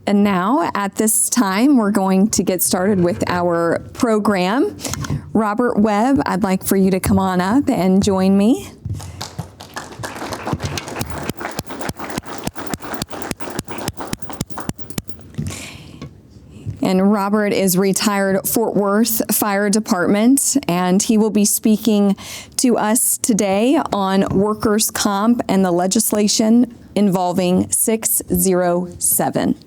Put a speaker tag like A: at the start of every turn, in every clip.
A: And now, at this time, we're going to get started with our program. Robert Webb, I'd like for you to come on up and join me. And Robert is retired Fort Worth Fire Department, and he will be speaking to us today on workers' comp and the legislation involving 607.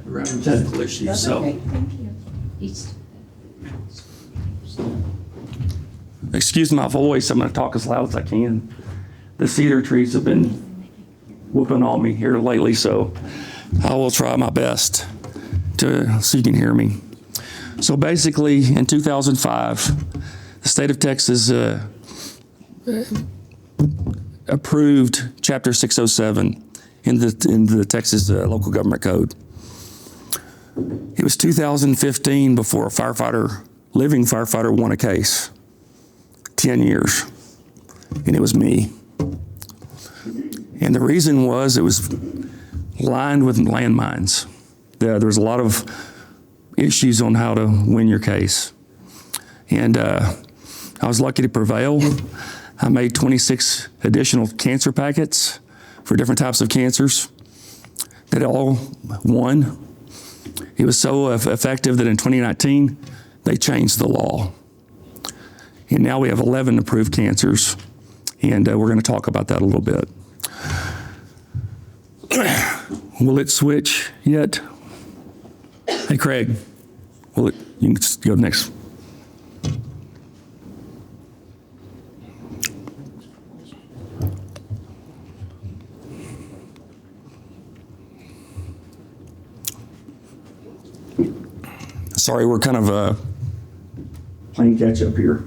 B: Around technical issues, so.
C: Okay, thank you.
B: Excuse my voice, I'm gonna talk as loud as I can. The cedar trees have been whooping on me here lately, so I will try my best so you can hear me. So basically, in 2005, the state of Texas approved Chapter 607 in the Texas Local Government Code. It was 2015 before a living firefighter won a case. 10 years, and it was me. And the reason was it was lined with landmines. There was a lot of issues on how to win your case. And I was lucky to prevail. I made 26 additional cancer packets for different types of cancers that all won. It was so effective that in 2019, they changed the law. And now we have 11 approved cancers, and we're going to talk about that a little bit. Will it switch yet? Hey, Craig, you can just go next. Sorry, we're kind of playing catch up here.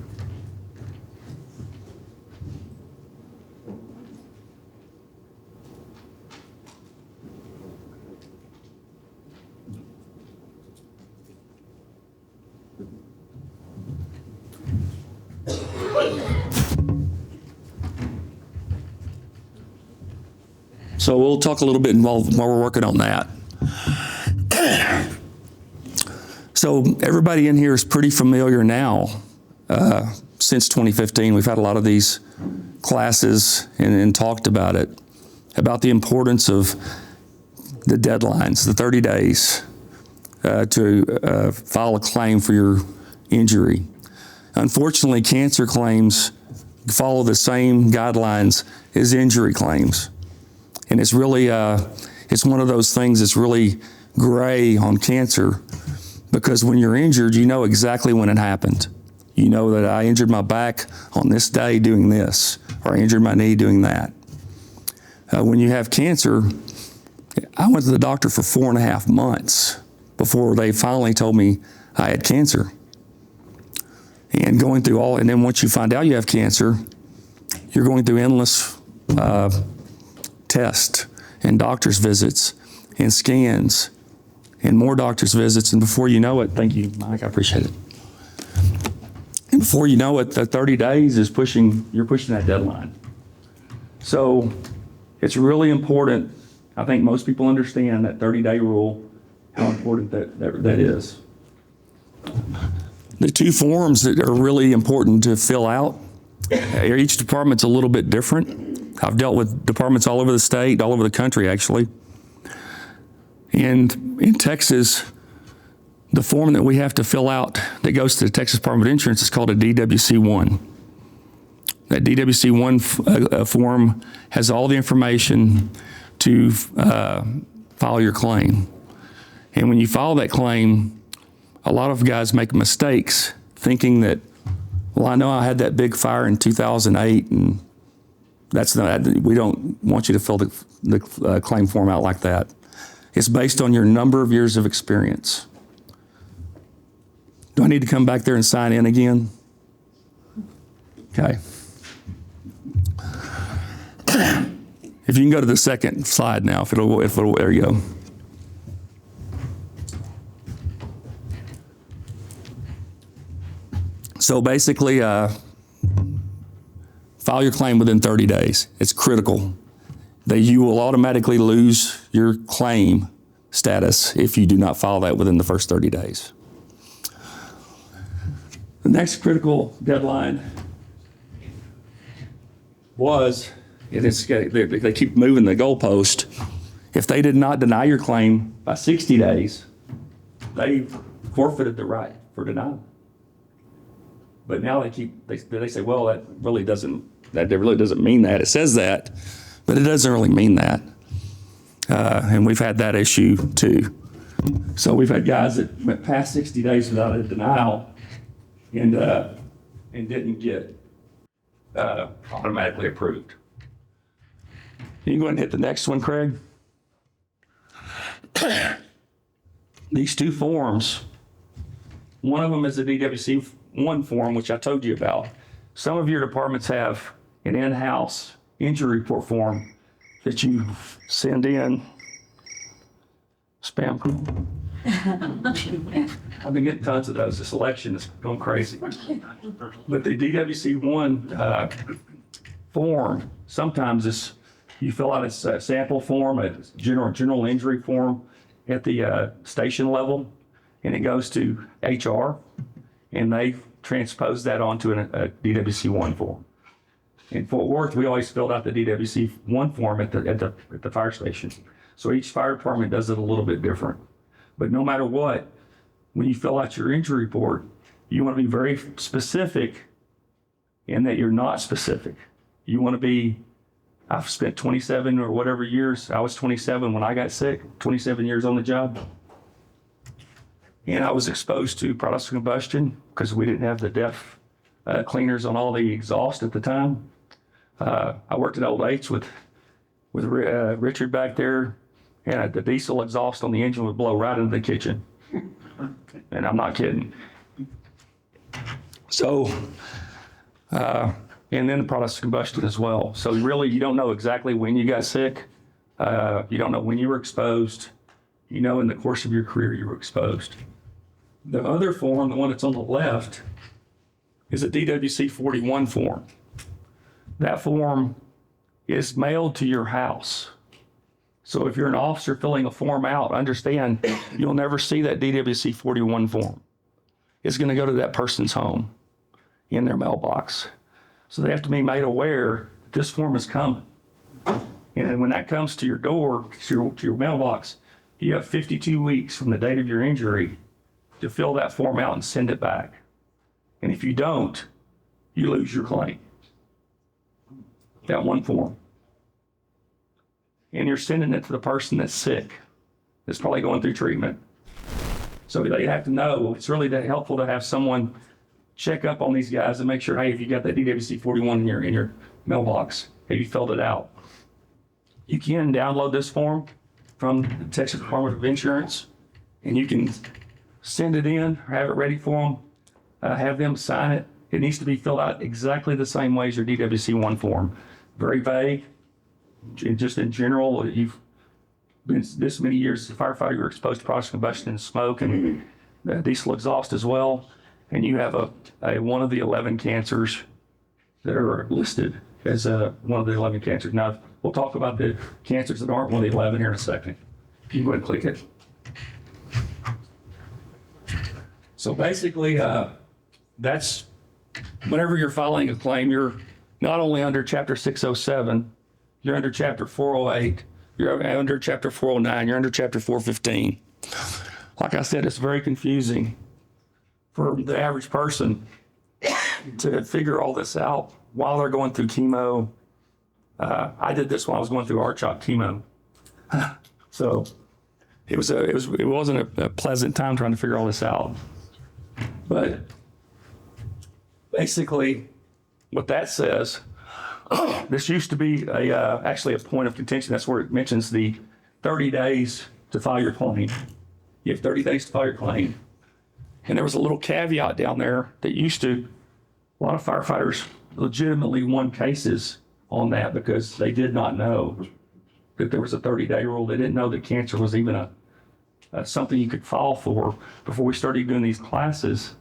B: So we'll talk a little bit while we're working on that. So everybody in here is pretty familiar now. Since 2015, we've had a lot of these classes and talked about it, about the importance of the deadlines, the 30 days to file a claim for your injury. Unfortunately, cancer claims follow the same guidelines as injury claims. And it's really, it's one of those things that's really gray on cancer, because when you're injured, you know exactly when it happened. You know that I injured my back on this day doing this, or I injured my knee doing that. When you have cancer, I went to the doctor for 4.5 months before they finally told me I had cancer. And going through and then once you find out you have cancer, you're going through endless tests and doctor's visits and scans and more doctor's visits, and before you know it, thank you, Mike, I appreciate it. And before you know it, the 30 days is you're pushing that deadline. So it's really important. I think most people understand that 30-day rule, how important that is. The two forms that are really important to fill out, each department's a little bit different. I've dealt with departments all over the state, all over the country, actually. And in Texas, the form that we have to fill out that goes to the Texas Department of Insurance is called a DWC-1. That DWC-1 form has all the information to file your claim. And when you file that claim, a lot of guys make mistakes thinking that, well, I know I had that big fire in 2008, and we don't want you to fill the claim form out like that. It's based on your number of years of experience. Do I need to come back there and sign in again? Okay. If you can go to the second slide now, if it'll there you go. So basically, File your claim within 30 days. It's critical. You will automatically lose your claim status if you do not file that within the first 30 days. The next critical deadline was, and they keep moving the goalpost, if they did not deny your claim by 60 days, they forfeited the right for denial. But now they say, well, that really doesn't mean that. It says that, but it doesn't really mean that. And we've had that issue too. So we've had guys that went past 60 days without a denial and didn't get automatically approved. You can go ahead and hit the next one, Craig. These two forms, one of them is the DWC-1 form, which I told you about. Some of your departments have an in-house injury report form that you send in. Spam call. I've been getting tons of those. This election is going crazy. But the DWC-1 form, sometimes you fill out a sample form, a general injury form at the station level, and it goes to HR, and they transpose that onto a DWC-1 form. In Fort Worth, we always filled out the DWC-1 form at the fire station. So each fire department does it a little bit different. But no matter what, when you fill out your injury report, you want to be very specific in that you're not specific. You want to be, I've spent 27 or whatever years, I was 27 when I got sick, 27 years on the job. And I was exposed to products of combustion because we didn't have the DEF cleaners on all the exhaust at the time. I worked at Old H with Richard back there, and the diesel exhaust on the engine would blow right into the kitchen. And I'm not kidding. So, and then the products of combustion as well. So really, you don't know exactly when you got sick. You don't know when you were exposed. You know, in the course of your career, you were exposed. The other form, the one that's on the left, is a DWC-41 form. That form is mailed to your house. So if you're an officer filling a form out, understand you'll never see that DWC-41 form. It's going to go to that person's home in their mailbox. So they have to be made aware that this form is coming. And when that comes to your door, to your mailbox, you have 52 weeks from the date of your injury to fill that form out and send it back. And if you don't, you lose your claim. That one form. And you're sending it to the person that's sick, that's probably going through treatment. So they have to know. It's really helpful to have someone check up on these guys and make sure, hey, if you got that DWC-41 in your mailbox, have you filled it out? You can download this form from the Texas Department of Insurance, and you can send it in, have it ready for them, have them sign it. It needs to be filled out exactly the same way as your DWC-1 form. Very vague. Just in general, you've been this many years as a firefighter, you're exposed to products of combustion and smoke and diesel exhaust as well. And you have a one of the 11 cancers that are listed as one of the 11 cancers. Now, we'll talk about the cancers that aren't one of the 11 here in a second. You can go ahead and click it. So basically, that's whenever you're filing a claim, you're not only under Chapter 607, you're under Chapter 408, you're under Chapter 409, you're under Chapter 415. Like I said, it's very confusing for the average person to figure all this out while they're going through chemo. I did this while I was going through RCHOP chemo. So it wasn't a pleasant time trying to figure all this out. But basically, what that says, this used to be actually a point of contention. That's where it mentions the 30 days to file your claim. You have 30 days to file your claim. And there was a little caveat down there that a lot of firefighters legitimately won cases on that because they did not know that there was a 30-day rule. They didn't know that cancer was even something you could file for. Before we started doing these classes,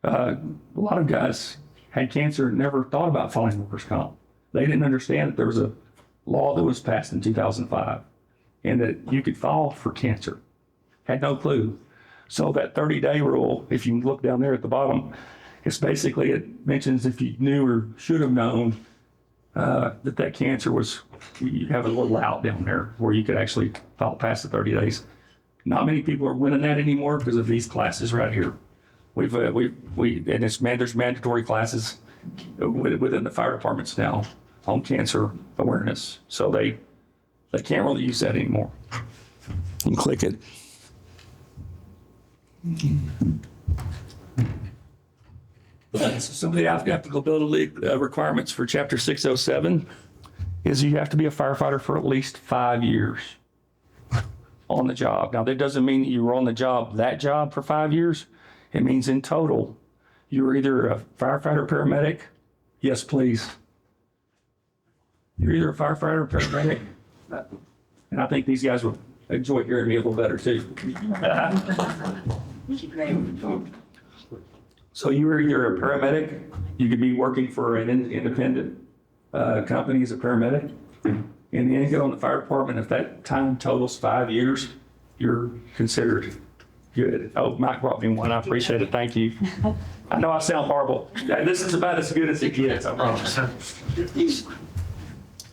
B: a lot of guys had cancer and never thought about filing workers' comp. They didn't understand that there was a law that was passed in 2005 and that you could file for cancer. Had no clue. So that 30-day rule, if you look down there at the bottom, it's basically, it mentions if you knew or should have known that cancer was, you have a little out down there where you could actually file past the 30 days. Not many people are winning that anymore because of these classes right here. There's mandatory classes within the fire departments now on cancer awareness. So they can't really use that anymore. You can click it. Some of the applicability requirements for Chapter 607 is you have to be a firefighter for at least 5 years on the job. Now, that doesn't mean that you were on the job, that job for 5 years. It means in total, you were either a firefighter, paramedic. Yes, please. You're either a firefighter or paramedic. And I think these guys will enjoy hearing me a little better too. So you were either a paramedic, you could be working for an independent company as a paramedic, and then you get on the fire department. If that time totals 5 years, you're considered good. Oh, Mike brought me one. I appreciate it. Thank you. I know I sound horrible. This is about as good as it gets, I promise.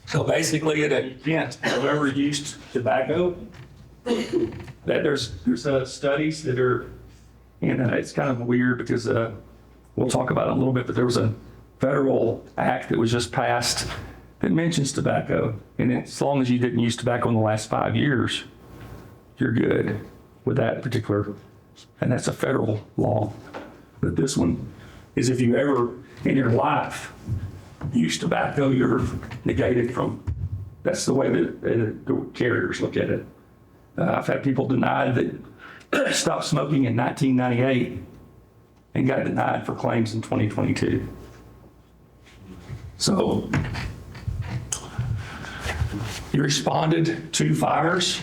B: So basically, you can't have ever used tobacco. That there's studies that are, and it's kind of weird because we'll talk about it in a little bit, but there was a federal act that was just passed that mentions tobacco. And as long as you didn't use tobacco in the last 5 years, you're good with that particular, and that's a federal law. But this one is if you ever in your life use tobacco, you're negated from, that's the way that the carriers look at it. I've had people denied that stopped smoking in 1998 and got denied for claims in 2022. So you responded to fires.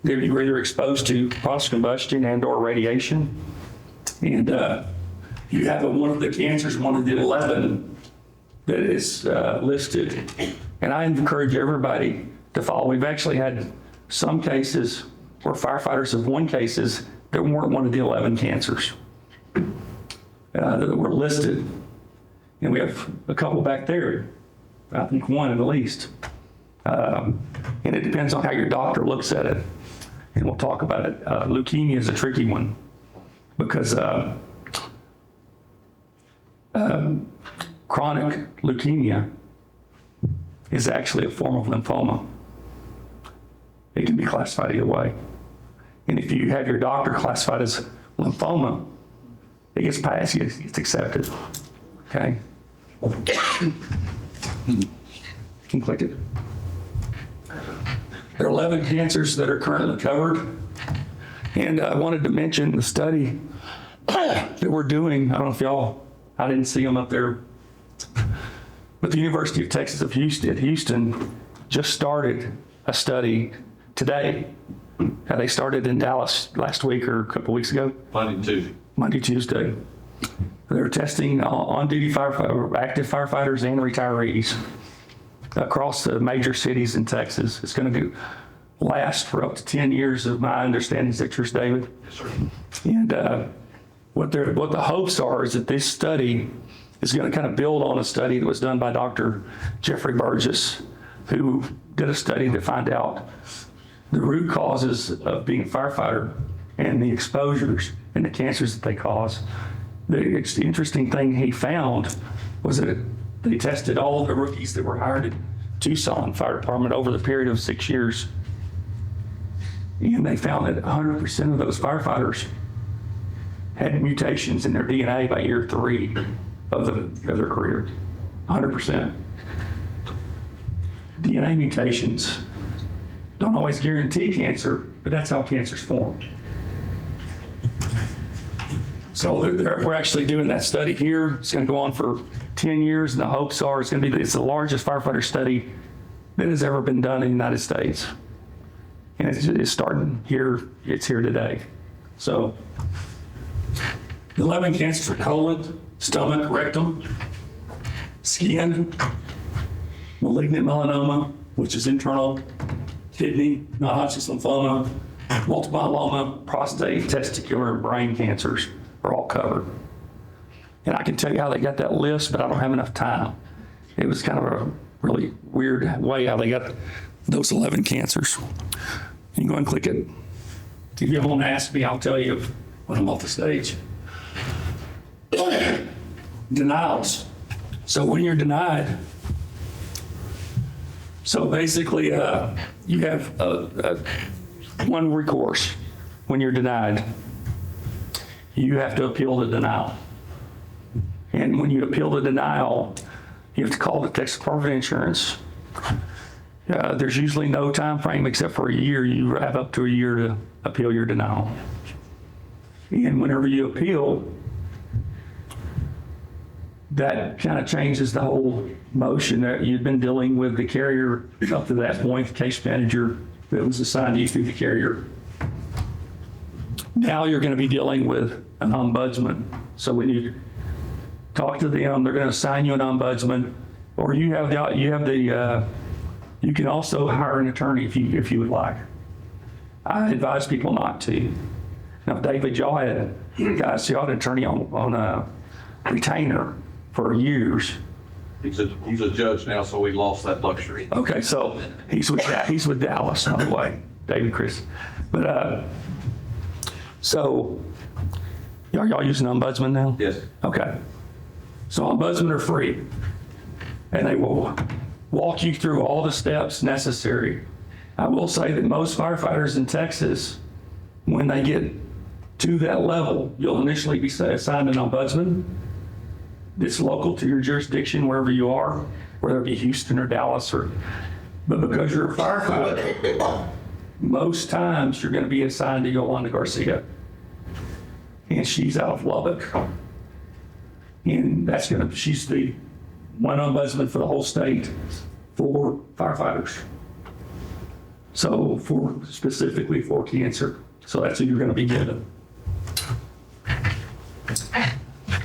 B: You were either exposed to cross combustion and or radiation. And you have one of the cancers, one of the 11 that is listed. And I encourage everybody to follow. We've actually had some cases where firefighters have won cases that weren't one of the 11 cancers that were listed. And we have a couple back there, I think one at least. And it depends on how your doctor looks at it. And we'll talk about it. Leukemia is a tricky one because chronic leukemia is actually a form of lymphoma. It can be classified either way. And if you have your doctor classified as lymphoma, it gets passed, it's accepted. Okay? You can click it. There are 11 cancers that are currently covered. And I wanted to mention the study that we're doing. I don't know if y'all, I didn't see them up there. But the University of Texas of Houston just started a study today. They started in Dallas last week or a couple weeks ago. Monday, Tuesday. They're testing on-duty active firefighters and retirees across the major cities in Texas. It's going to last for up to 10 years, of my understanding. Is that yours, David?
C: Yes, sir.
B: And what the hopes are is that this study is going to kind of build on a study that was done by Dr. Jeffrey Burgess, who did a study to find out the root causes of being a firefighter and the exposures and the cancers that they cause. The interesting thing he found was that they tested all of the rookies that were hired at Tucson Fire Department over the period of 6 years. And they found that 100% of those firefighters had mutations in their DNA by year 3 of their career. 100%. DNA mutations don't always guarantee cancer, but that's how cancer's formed. So we're actually doing that study here. It's going to go on for 10 years, and the hopes are it's the largest firefighter study that has ever been done in the United States. And it's starting here. It's here today. So 11 cancers are colon, stomach, rectum, skin, malignant melanoma, which is internal, kidney, non-Hodgkin's lymphoma, multiple myeloma, prostate, testicular, and brain cancers are all covered. And I can tell you how they got that list, but I don't have enough time. It was kind of a really weird way how they got those 11 cancers. You can go and click it. If you want to ask me, I'll tell you when I'm off the stage. Denials. So when you're denied, so basically you have one recourse when you're denied. You have to appeal the denial. And when you appeal the denial, you have to call the Texas Department of Insurance. There's usually no time frame except for a year. You have up to a year to appeal your denial. And whenever you appeal, that kind of changes the whole motion that you've been dealing with the carrier up to that point, the case manager that was assigned to you through the carrier. Now you're going to be dealing with an ombudsman. So when you talk to them, they're going to assign you an ombudsman, or you can also hire an attorney if you would like. I advise people not to. Now, David, y'all had an attorney on a retainer for years.
C: He's a judge now, so we lost that luxury.
B: Okay, so he's with Dallas, by the way, David Chris. But so y'all using ombudsman now?
C: Yes.
B: Okay. So ombudsmen are free, and they will walk you through all the steps necessary. I will say that most firefighters in Texas, when they get to that level, you'll initially be assigned an ombudsman that's local to your jurisdiction, wherever you are, whether it be Houston or Dallas, but because you're a firefighter, most times you're going to be assigned to Yolanda Garcia, and she's out of Lubbock. And she's the one ombudsman for the whole state for firefighters. So specifically for cancer. So that's who you're going to be given.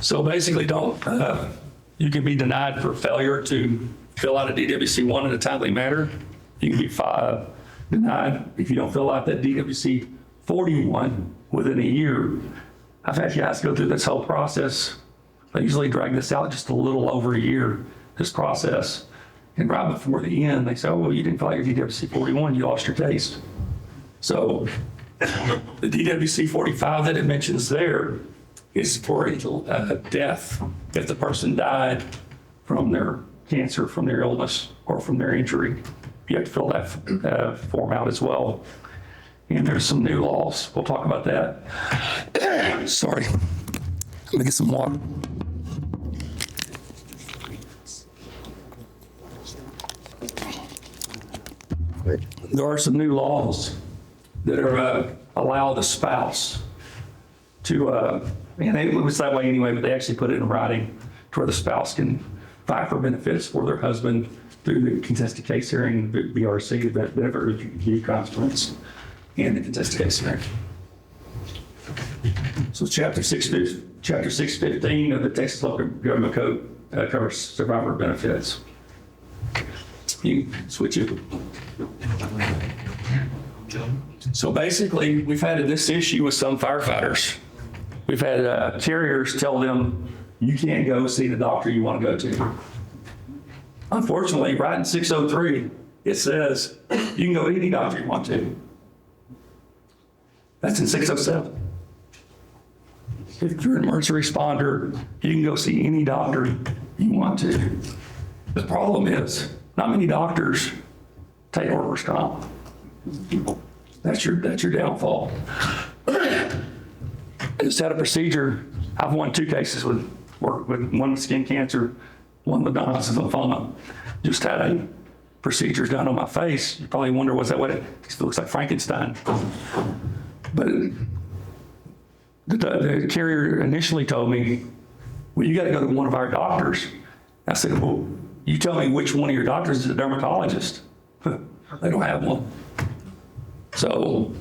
B: So basically you can be denied for failure to fill out a DWC-1 in a timely manner. You can be denied if you don't fill out that DWC-41 within a year. I've had guys go through this whole process. They usually drag this out just a little over a year, this process. And right before the end, they say, oh, well, you didn't fill out your DWC-41, you lost your case. So the DWC-45 that it mentions there is for a death. If the person died from their cancer, from their illness, or from their injury, you have to fill that form out as well. And there's some new laws. We'll talk about that. Sorry. Let me get some water. There are some new laws that are allow the spouse to, and it was that way anyway, but they actually put it in writing to where the spouse can file for benefits for their husband through the contested case hearing, the BRC, the benefit review conference, and the contested case hearing. So Chapter 615 of the Texas Local Government Code covers survivor benefits. You can switch it. So basically, we've had this issue with some firefighters. We've had carriers tell them, you can't go see the doctor you want to go to. Unfortunately, right in 603, it says you can go to any doctor you want to. That's in 607. If you're an emergency responder, you can go see any doctor you want to. The problem is, not many doctors take workers' comp. That's your downfall. I just had a procedure. I've won 2 cases with one with skin cancer, one with non-Hodgkin's lymphoma. Just had a procedure done on my face. You probably wonder, was that what it looks like? Frankenstein. But the carrier initially told me, well, you got to go to one of our doctors. I said, well, you tell me which one of your doctors is a dermatologist. They don't have one. So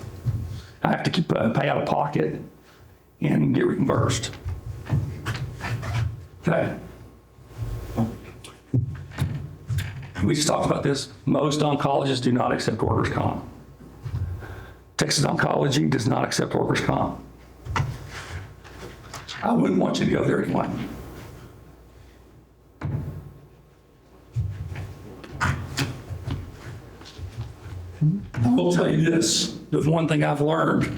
B: I have to pay out of pocket and get reimbursed. Okay. We just talked about this. Most oncologists do not accept workers' comp. Texas Oncology does not accept workers' comp. I wouldn't want you to go there anyway. I will tell you this, the one thing I've learned,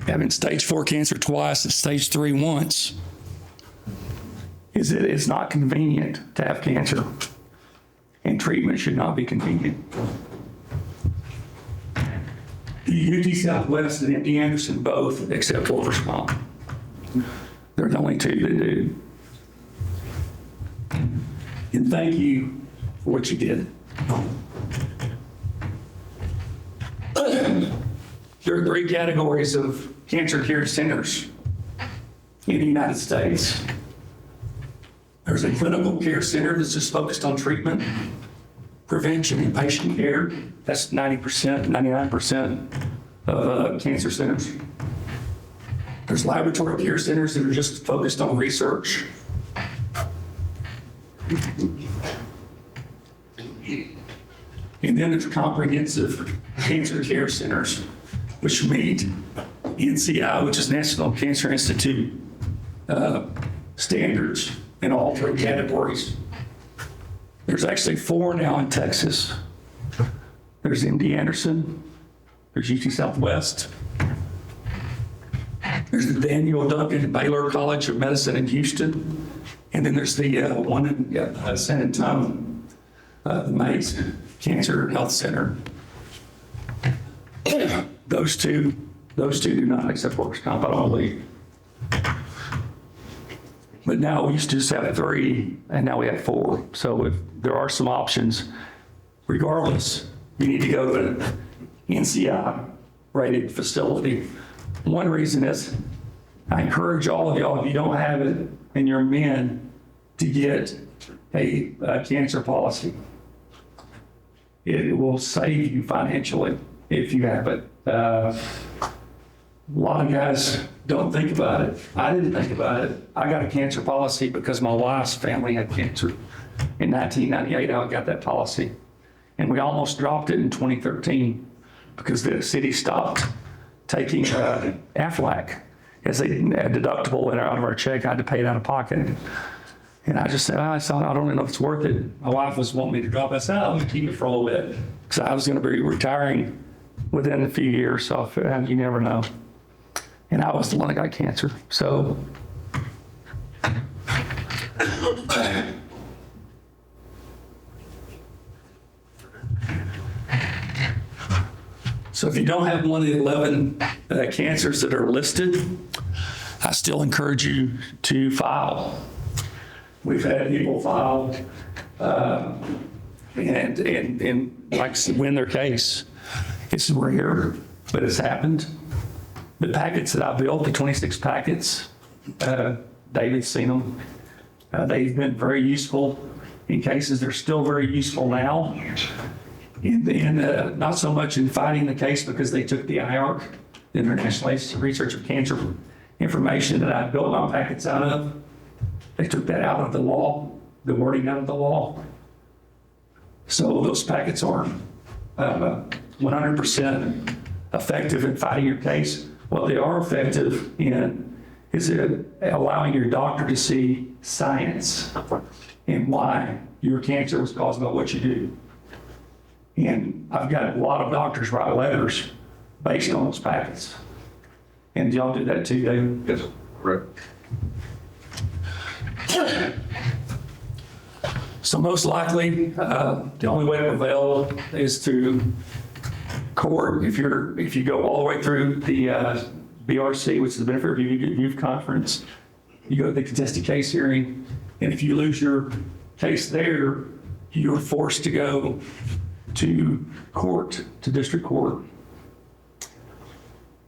B: having stage 4 cancer twice and stage 3 once, is that it's not convenient to have cancer, and treatment should not be convenient. The UT Southwest and MD Anderson both accept workers' comp. They're the only two that do. And thank you for what you did. There are 3 categories of cancer care centers in the United States. There's a clinical care center that's just focused on treatment, prevention, and patient care. That's 90%, 99% of cancer centers. There's laboratory care centers that are just focused on research. And then there's comprehensive cancer care centers, which meet NCI, which is National Cancer Institute standards in all 3 categories. There's actually 4 now in Texas. There's MD Anderson, there's UT Southwest, there's the Daniel Duncan Baylor College of Medicine in Houston, and then there's the one in San Antonio, the Mays Cancer Health Center. Those two do not accept workers' comp, I don't believe. But now we used to just have 3, and now we have 4. So if there are some options, regardless, you need to go to an NCI rated facility. One reason is I encourage all of y'all, if you don't have it and you're men, to get a cancer policy. It will save you financially if you have it. A lot of guys don't think about it. I didn't think about it. I got a cancer policy because my wife's family had cancer. In 1998, I got that policy. And we almost dropped it in 2013 because the city stopped taking Aflac. As a deductible went out of our check, I had to pay it out of pocket. And I just said, I don't know if it's worth it. My wife was wanting me to drop it. I said, I'm going to keep it for a little bit because I was going to be retiring within a few years. So you never know. And I was the one that got cancer. So if you don't have one of the 11 cancers that are listed, I still encourage you to file. We've had people file and like win their case. It's rare, but it's happened. The packets that I built, the 26 packets, David's seen them. They've been very useful in cases. They're still very useful now. And not so much in fighting the case because they took the IARC, the International Research of Cancer information that I built my packets out of. They took that out of the law, the wording out of the law. So those packets aren't 100% effective in fighting your case. What they are effective in is allowing your doctor to see science and why your cancer was caused by what you do. And I've got a lot of doctors write letters based on those packets. And do y'all do that too, David?
C: Yes, correct.
B: So most likely, the only way to prevail is through court. If you go all the way through the BRC, which is the Benefit Review Youth Conference, you go to the contested case hearing, and if you lose your case there, you're forced to go to court, to district court.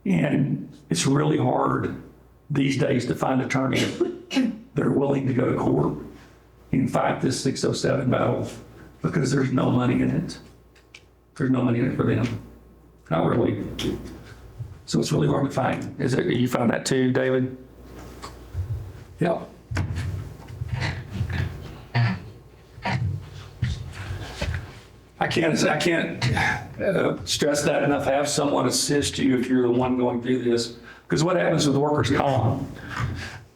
B: And it's really hard these days to find attorneys that are willing to go to court and fight this 607 battle because there's no money in it. There's no money in it for them. Not really. So it's really hard to find. You found that too, David? Yeah. can't stress that enough. Have someone assist you if you're the one going through this. Because what happens with workers' comp,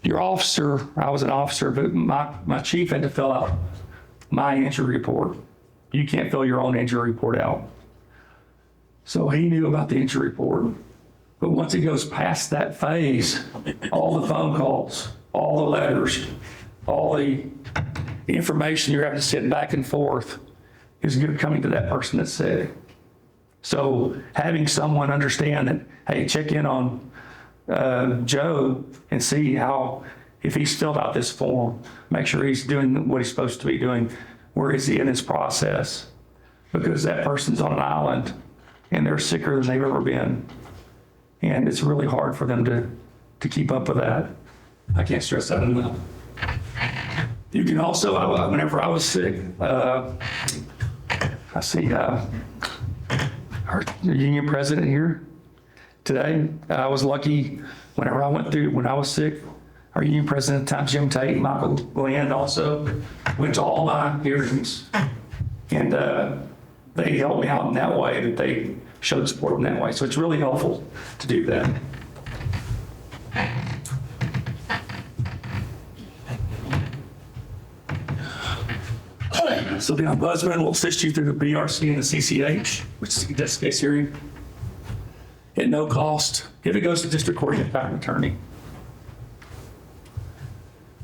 B: your officer, I was an officer, but my chief had to fill out my injury report. You can't fill your own injury report out. So he knew about the injury report. But once it goes past that phase, all the phone calls, all the letters, all the information you're having to sit back and forth is good coming to that person that's sick. So having someone understand that, hey, check in on Joe and see how, if he's filled out this form, make sure he's doing what he's supposed to be doing. Where is he in his process? Because that person's on an island and they're sicker than they've ever been. And it's really hard for them to keep up with that. I can't stress that enough. You can also, whenever I was sick, I see our union president here today. I was lucky whenever I when I was sick, our union president at the time, Jim Tate, Michael Glenn also went to all my hearings. And they helped me out in that way, that they showed support in that way. So it's really helpful to do that. So the ombudsman will assist you through the BRC and the CCH, which is the contested case hearing, at no cost. If it goes to district court, you have to hire an attorney.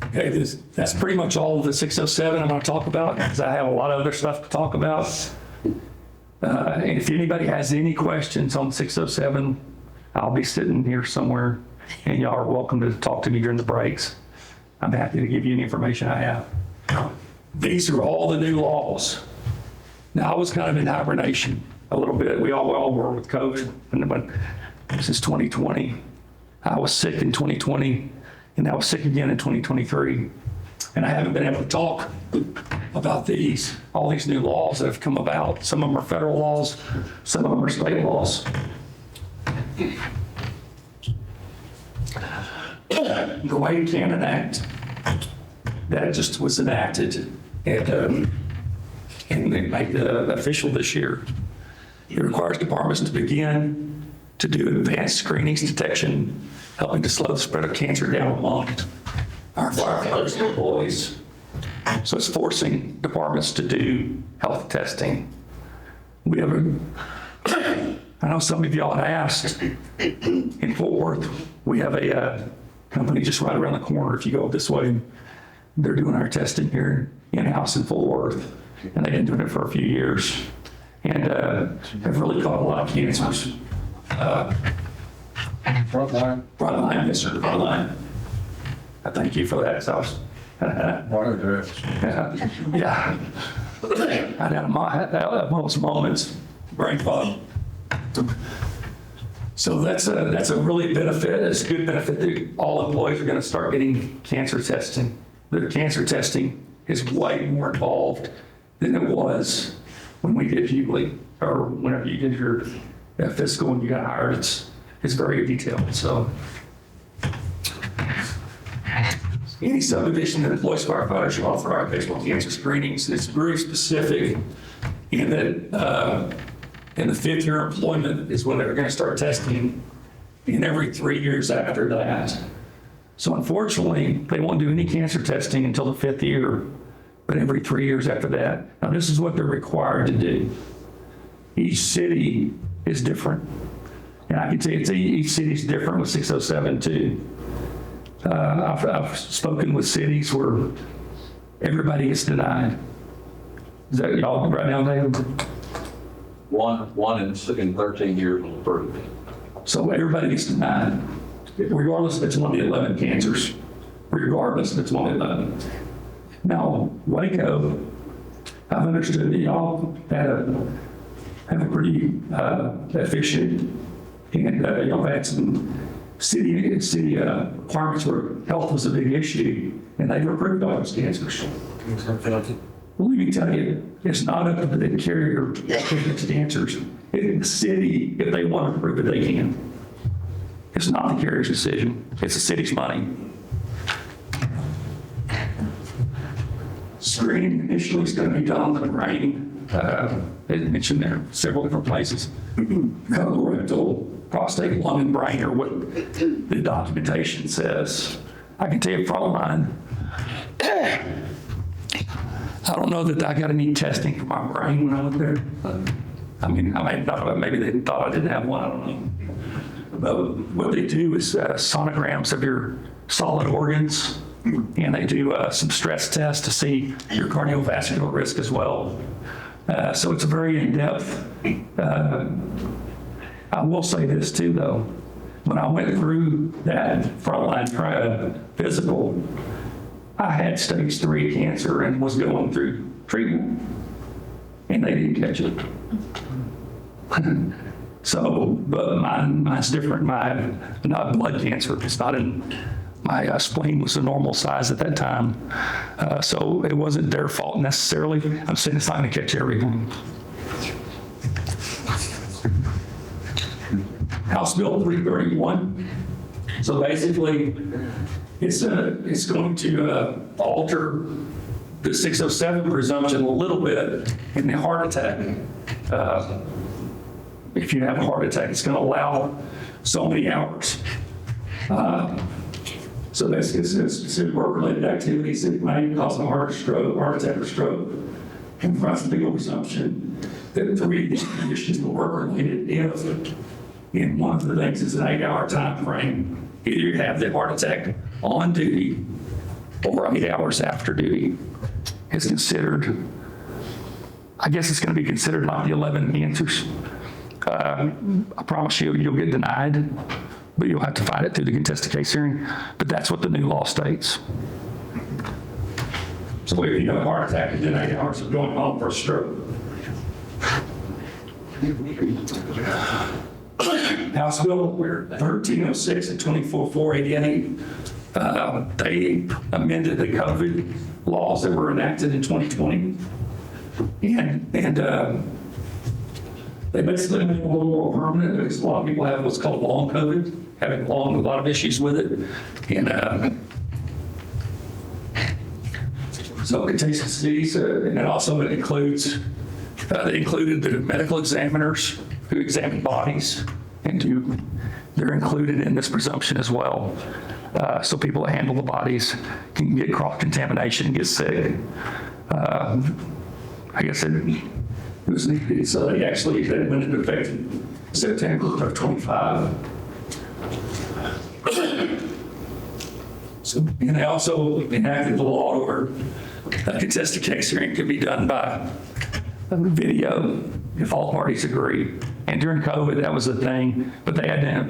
B: Okay, that's pretty much all of the 607 I'm going to talk about, because I have a lot of other stuff to talk about. And if anybody has any questions on 607, I'll be sitting here somewhere, and y'all are welcome to talk to me during the breaks. I'm happy to give you any information I have. These are all the new laws. Now, I was kind of in hibernation a little bit. We all were with COVID, and since 2020. I was sick in 2020, and I was sick again in 2023. And I haven't been able to talk about all these new laws that have come about. Some of them are federal laws, some of them are state laws. The Wade Cannon Act, that just was enacted and it made it official this year. It requires departments to begin to do advanced screenings, detection, helping to slow the spread of cancer down among our firefighters and employees. So it's forcing departments to do health testing. We have I know some of y'all had asked, in Fort Worth, we have a company just right around the corner. If you go this way, they're doing our testing here in-house in Fort Worth, and they've been doing it for a few years, and have really caught a lot of cancers.
D: Frontline.
B: Frontline, yes, sir, frontline. I thank you for that. So
D: Water drift.
B: yeah. I had one of those moments, brain fog. So that's a really benefit. It's a good benefit that all employees are going to start getting cancer testing. The cancer testing is way more involved than it was when we did Hughley, or whenever you did your physical and you got hired. It's very detailed. So any subdivision that employs firefighters should offer occupational cancer screenings. It's very specific in that in the 5th year employment is when they're going to start testing, and every 3 years after that. So unfortunately, they won't do any cancer testing until the 5th year, but every 3 years after that. Now, this is what they're required to do. Each city is different. And I can tell you, each city is different with 607 too. I've spoken with cities where everybody gets denied. Is that y'all right now, David?
C: One in 13 years was approved.
B: So everybody gets denied, regardless if it's one of the 11 cancers, regardless if it's one of the 11. Now, Waco, I've understood that y'all have a pretty efficient, and y'all had some city requirements where health was a big issue, and they've approved all those cancers. Well, let me tell you, it's not up to the carrier to pick those cancers. The city, if they want to prove it, they can. It's not the carrier's decision. It's the city's money. Screening initially is going to be done on the brain They mentioned there several different places. Colorectal, prostate, lung, and brain are what the documentation says. I can tell you frontline, I don't know that I got any testing for my brain when I went there. I mean, I may not, maybe they thought I didn't have one, I don't know. But what they do is sonograms of your solid organs, and they do some stress tests to see your cardiovascular risk as well. So it's a very in-depth. I will say this too, though. When I went through that frontline physical, I had stage 3 cancer and was going through treatment, and they didn't catch it. So, but mine's different. Not blood cancer. It's not in, my spleen was a normal size at that time. So it wasn't their fault necessarily. I'm saying it's not going to catch everything. House Bill 331. So basically, it's going to alter the 607 presumption a little bit in the heart attack. If you have a heart attack, it's going to allow so many hours. So basically, it's work-related activities that may cause a heart attack or stroke. And provides a legal presumption that 3 of these conditions were work-related if, and one of the things is an 8-hour time frame. Either you have the heart attack on duty or 8 hours after duty is considered. I guess it's going to be considered like the 11 cancers. I promise you, you'll get denied, but you'll have to fight it through the contested case hearing. But that's what the new law states. So if you have a heart attack within 8 hours of going home for a stroke. House Bill 1306 and 24488, they amended the COVID laws that were enacted in 2020. And they basically made it a little more permanent because a lot of people have what's called long COVID, having a lot of issues with it. And so contagious disease, and it also includes, they included the medical examiners who examine bodies, and they're included in this presumption as well. So people that handle the bodies can get cross-contamination and get sick. I guess it was needed, so they actually went into effect in September of 25. So, and they also enacted the law where a contested case hearing can be done by video if all parties agree. And during COVID, that was a thing, but they had to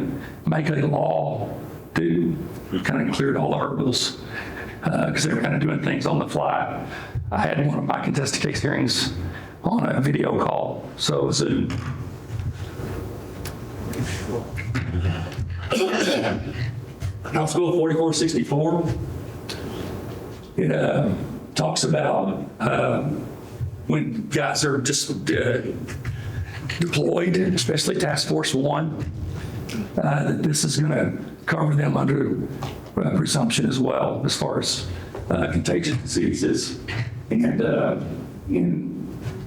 B: make a law to kind of cleared all the hurdles because they were kind of doing things on the fly. I had one of my contested case hearings on a video call, so Zoom. House Bill 4464, it talks about when guys are just deployed, especially Task Force 1, that this is going to cover them under presumption as well as far as contagious diseases. And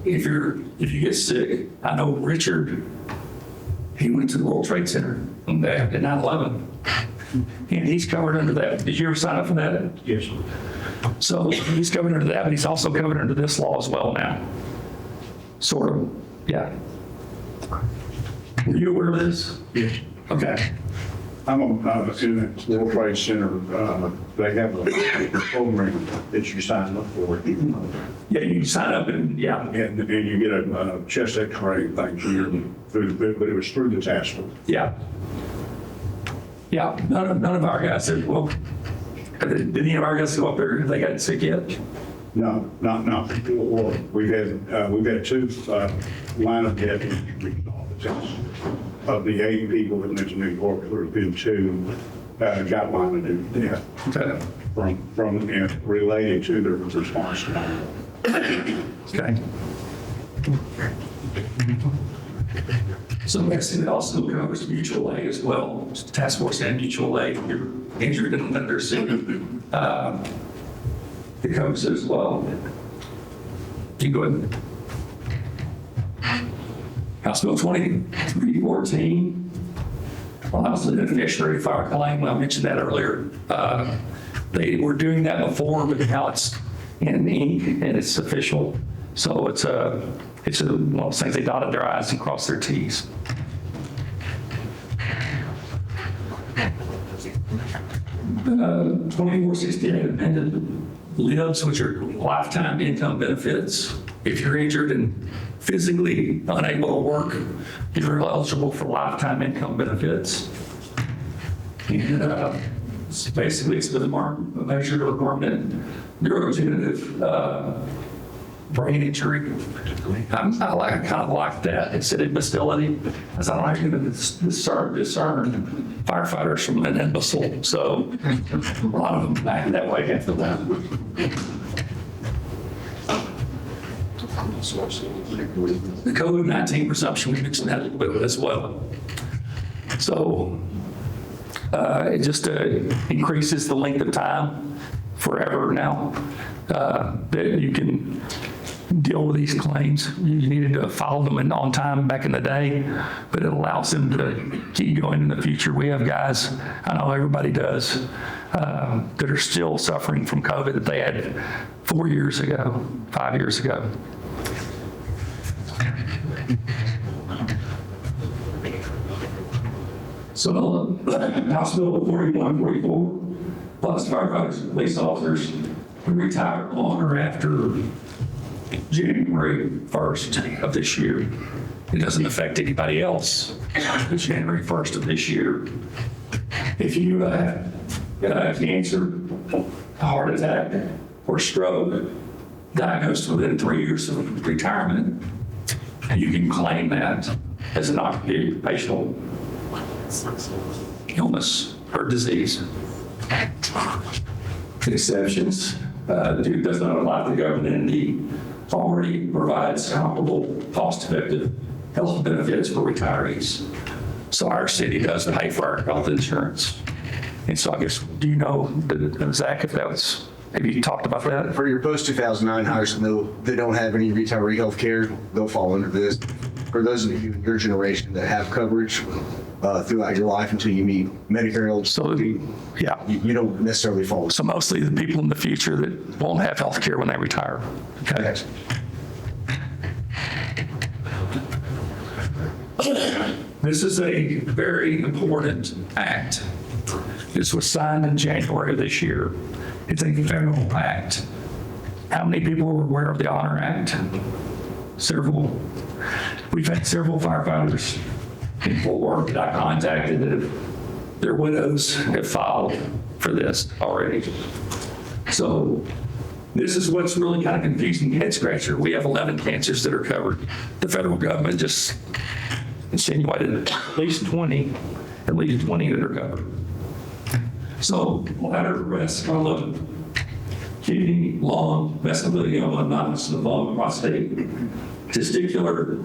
B: if you get sick, I know Richard, he went to the World Trade Center after 9/11, and he's covered under that. Did you ever sign up for that?
D: Yes.
B: So he's covered under that, but he's also covered under this law as well now. Sort of, yeah. Were you aware of this?
D: Yes.
B: Okay.
D: I'm in the World Trade Center. They have a program that you sign up for.
B: Yeah, you can sign up and, yeah.
D: And you get a chest x-ray thing through the, but it was through the task force.
B: Yeah. Yeah, none of our guys said, well, did any of our guys go up there if they got sick yet?
D: No. Well, we've had 2 line of deputies of the 80 people that went to New York. There have been 2 got line of duty death from related to their response.
B: Okay. So next thing, it also covers mutual aid as well. Task Force and mutual aid. If you're injured and under sick, it covers it as well. You go ahead.
E: House Bill 2314 allows the beneficiary to file a claim. I mentioned that earlier. They were doing that before, but now it's in ink and it's official. So it's one of those things, they dotted their I's and crossed their T's. Uh, 2468 amended lives, which are lifetime income benefits. If you're injured and physically unable to work, you're eligible for lifetime income benefits. And basically, it's the measure to permanent neurodegenerative brain injury. I kind of like that. It said imbecility, as I like to discern firefighters from an imbecile. So a lot of them act that way after that. The COVID-19 presumption, we mentioned that a little bit as well. So it just increases the length of time forever now that you can deal with these claims. You needed to file them on time back in the day, but it allows them to keep going in the future. We have guys, I know everybody does, that are still suffering from COVID that they had 4 years ago, 5 years ago. So House Bill 4144, plus firefighters and police officers who retire on or after January 1st of this year. It doesn't affect anybody else. It's January 1st of this year. If you have cancer, a heart attack, or stroke diagnosed within 3 years of retirement, you can claim that as an occupational illness or disease. Exceptions, the dude does not allow the government entity already provides comparable cost-effective health benefits for retirees. So our city does pay for our health insurance. And so I guess, do you know, Zach, if that was, have you talked about that?
F: For your post-2009 hires, they don't have any retiree health care, they'll fall under this. For those of you in your generation that have coverage throughout your life until you meet Medicare eligibility,
E: Yeah.
F: you don't necessarily fall.
E: So mostly the people in the future that won't have health care when they retire. Okay.
F: Yes.
E: This is a very important act. This was signed in January of this year. It's a federal act. How many people are aware of the Honor Act? Several. We've had several firefighters in Fort Worth that I contacted that their widows have filed for this already. So this is what's really kind of confusing, head scratcher. We have 11 cancers that are covered. The federal government just insinuated at least 20 that are covered. So bladder, breast, colon, kidney, lung, mesothelioma, non-mesothelioma, prostate, testicular,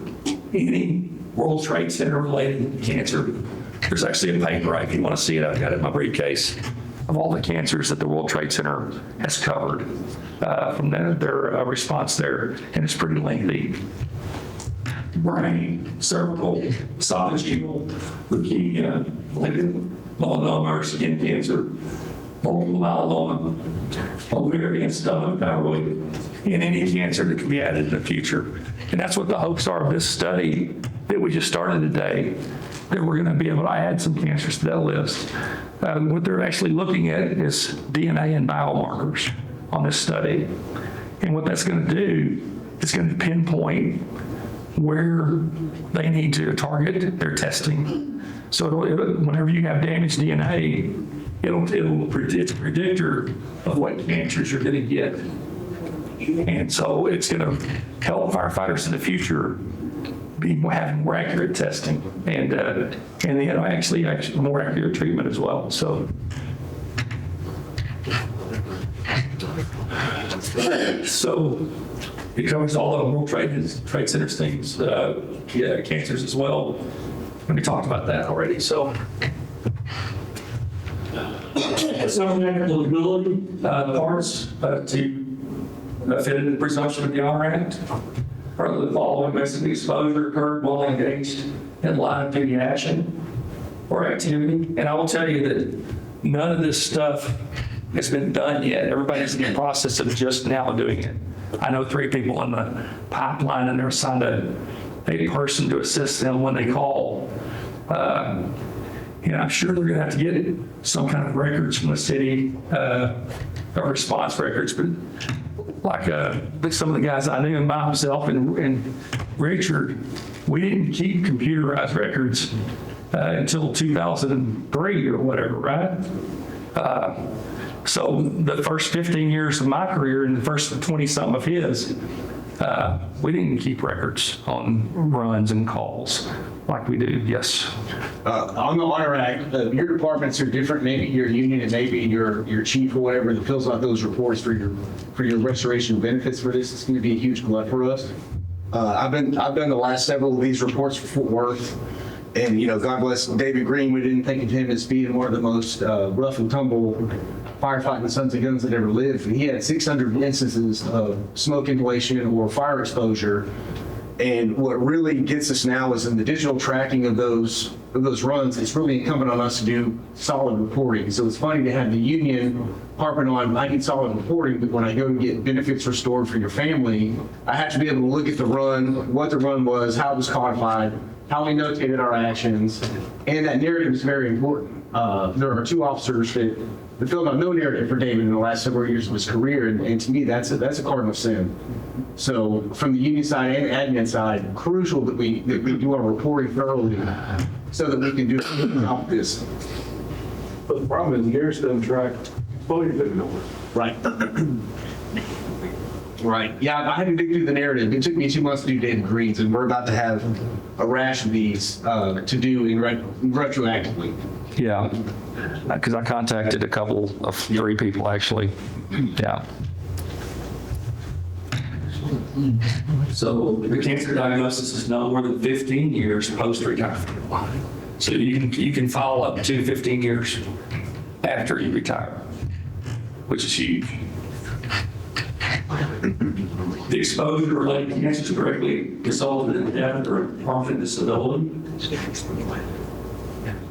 E: any World Trade Center related cancer. There's actually a paper, if you want to see it, I've got it in my briefcase, of all the cancers that the World Trade Center has covered from their response there, and it's pretty lengthy. Brain, cervical, esophageal, leukemia, melanoma, or skin cancer, multiple myeloma, ovarian, stomach, thyroid, and any cancer that can be added in the future. And that's what the hopes are of this study that we just started today, that we're going to be able to add some cancers to that list. What they're actually looking at is DNA and biomarkers on this study. And what that's going to do, it's going to pinpoint where they need to target their testing. So whenever you have damaged DNA, it's a predictor of what cancers you're going to get. And so it's going to help firefighters in the future be having more accurate testing and actually more accurate treatment as well. So it covers all of the World Trade Center things, cancers as well. We talked about that already. So some eligibility parts to fit in the presumption of the Honor Act. are the following: basic exposure occurred while engaged in line of duty action or activity. And I will tell you that none of this stuff has been done yet. Everybody's in the process of just now doing it. I know 3 people in the pipeline, and they're assigned a person to assist them when they call. And I'm sure they're going to have to get some kind of records from the city, or response records. But like some of the guys I knew, myself and Richard, we didn't keep computerized records until 2003 or whatever, right? So the first 15 years of my career and the first 20-something of his, we didn't keep records on runs and calls like we do. Yes.
F: On the Honor Act, your departments are different. Maybe your union and maybe your chief or whatever that fills out those reports for your restoration of benefits for this. It's going to be a huge glut for us. I've done the last several of these reports for Fort Worth, and God bless David Green. We didn't think of him as being one of the most rough and tumble firefighting sons of guns that ever lived. And he had 600 instances of smoke inhalation or fire exposure. And what really gets us now is in the digital tracking of those runs, it's really incumbent on us to do solid reporting. So it's funny to have the union harping on, I need solid reporting, but when I go and get benefits restored for your family, I have to be able to look at the run, what the run was, how it was codified, how we notated our actions, and that narrative is very important. There are 2 officers that filled out no narrative for David in the last several years of his career, and to me, that's a cardinal sin. So from the union side and admin side, crucial that we do our reporting thoroughly so that we can do about this.
D: But the problem is Garrett's doesn't track exposure numbers.
F: Right. Right. Yeah, I had to dig through the narrative. It took me 2 months to do David Green's, and we're about to have a rash of these to do retroactively.
E: Yeah, because I contacted a couple of 3 people actually. Yeah. So the cancer diagnosis is no more than 15 years post-retirement. So you can follow up to 15 years after you retire, which is huge. The exposure-related cancers directly resulted in death or permanent disability.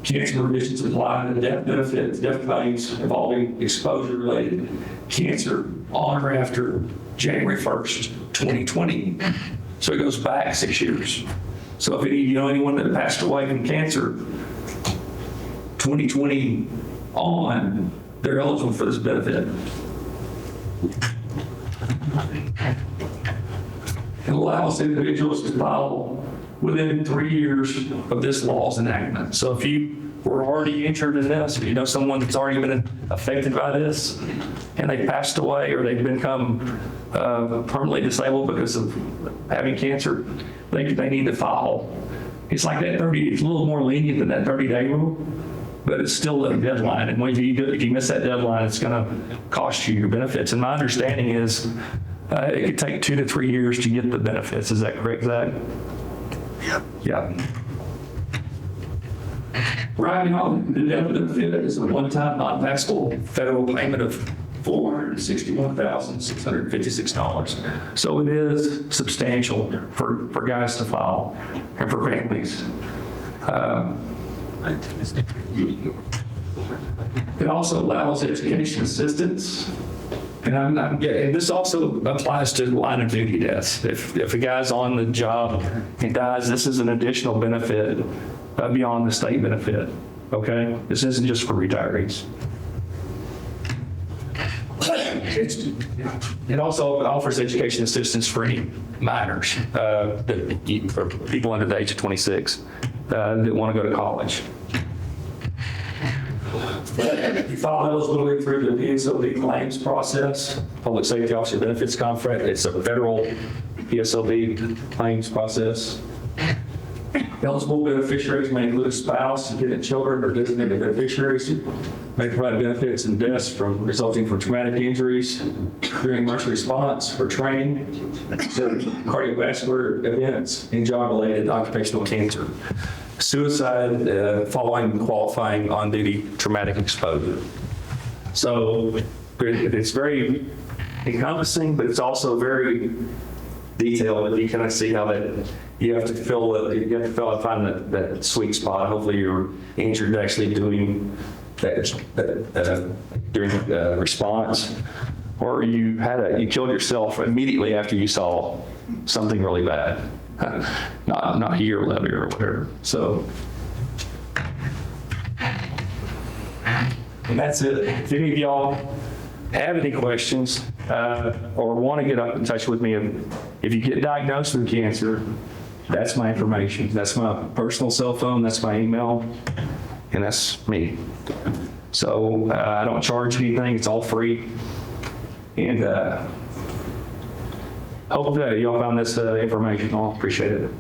E: Cancer remissions apply to death benefits, death claims involving exposure-related cancer on or after January 1st, 2020. So it goes back 6 years. So if you know anyone that passed away from cancer 2020 on, they're eligible for this benefit. It allows individuals to file within 3 years of this law's enactment. So if you were already injured in this, if you know someone that's already been affected by this, and they passed away or they've become permanently disabled because of having cancer, they need to file. It's like that 30, it's a little more lenient than that 30-day rule, but it's still a deadline. And if you miss that deadline, it's going to cost you your benefits. And my understanding is it could take 2 to 3 years to get the benefits. Is that correct, Zach?
F: Yep.
E: Yeah. Right now, the death benefit is a one-time non-taxable federal payment of $461,656. So it is substantial for guys to file and for families. It also allows education assistance. And this also applies to line of duty deaths. If a guy's on the job and dies, this is an additional benefit beyond the state benefit. Okay, this isn't just for retirees. It also offers education assistance for any minors, for people under the age of 26 that want to go to college. You file eligibility through the PSLB claims process, Public Safety Officer Benefits Contract. It's a federal PSLB claims process. Eligible beneficiaries may include a spouse, dependent children, or designated beneficiaries. May provide benefits and deaths resulting from traumatic injuries during emergency response or training, cardiovascular events, and job-related occupational cancer. Suicide following qualifying on-duty traumatic exposure. So it's very encompassing, but it's also very
G: detail, but you kind of see how that you have to find that sweet spot. Hopefully, you're injured actually doing that during the response, or you killed yourself immediately after you saw something really bad, not a year later or whatever. So. And that's it. If any of y'all have any questions or want to get up in touch with me, if you get diagnosed with cancer, that's my information. That's my personal cell phone. That's my email. And that's me. So I don't charge anything. It's all free. And hope that y'all found this information. I appreciate it.